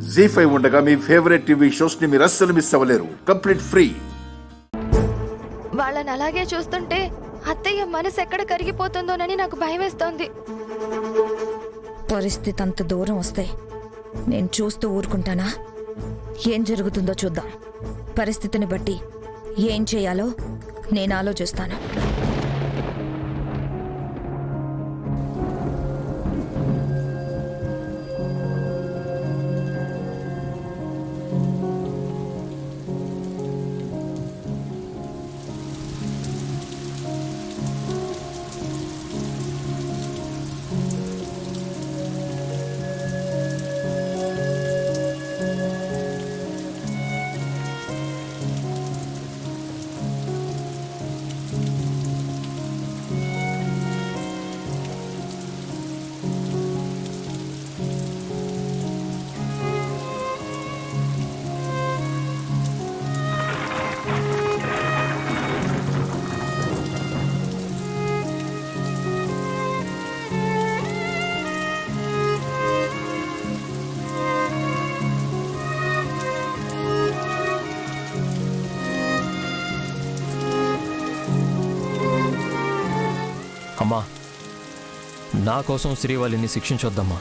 జీ5 ఉండగా మీ favourite TV shows ని మీరు అస్సలు మిస్ అవ్వలేరు. Complete free. వాళ్ళని అలాగే చూస్తుంటే అత్తయ్య మనసు ఎక్కడ కరిగిపోతుందోనని నాకు భయం వేస్తోంది. పరిస్థితి అంత దూరం వస్తే నేను చూస్తూ ఊరుకుంటానా? ఏం జరుగుతుందో చూద్దాం. పరిస్థితిని బట్టి ఏం చేయాలో నేను ఆలోచిస్తాను. అమ్మా, నా కోసం శ్రీవల్లిని శిక్షించొద్దమ్మా.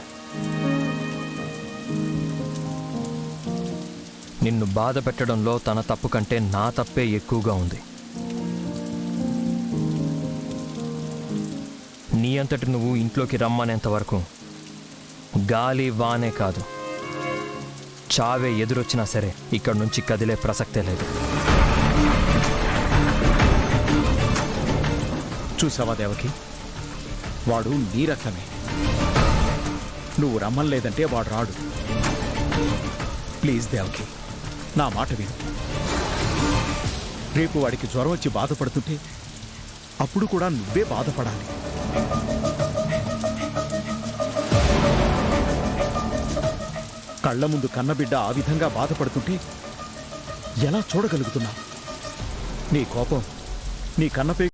నిన్ను బాధ పెట్టడంలో తన తప్పు కంటే నా తప్పే ఎక్కువగా ఉంది. నీ అంతటి నువ్వు ఇంట్లోకి రమ్మనేంత వరకు గాలి వానే కాదు, చావే ఎదురొచ్చినా సరే ఇక్కడి నుంచి కదిలే ప్రసక్తే లేదు. చూసావా దేవకి, వాడు నీ రక్తమే. నువ్వు రమ్మలేదంటే వాడు రాడు. ప్లీజ్ దేవకి, నా మాట విను. రేపు వాడికి జ్వరం వచ్చి బాధపడుతుంటే అప్పుడు కూడా నువ్వే బాధపడాలి. కళ్ళ ముందు కన్నబిడ్డ ఆ విధంగా బాధపడుతుంటే ఎలా చూడగలుగుతున్నా? నీ కోపం నీ కన్నపై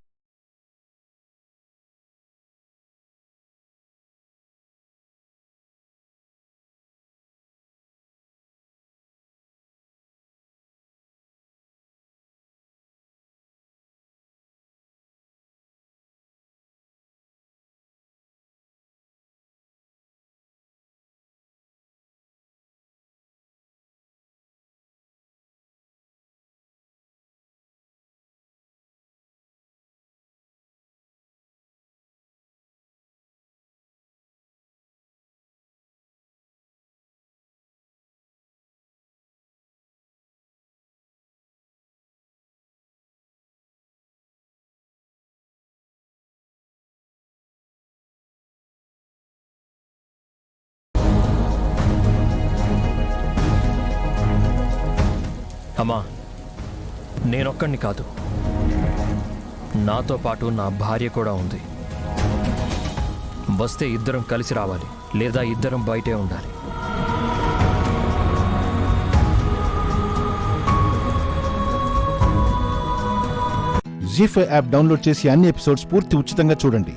అమ్మా, నేనొక్కడిని కాదు, నాతో పాటు నా భార్య కూడా ఉంది. వస్తే ఇద్దరం కలిసి రావాలి, లేదా ఇద్దరం బయటే ఉండాలి. జీ5 యాప్ డౌన్లోడ్ చేసి అన్ని ఎపిసోడ్స్ పూర్తి ఉచితంగా చూడండి.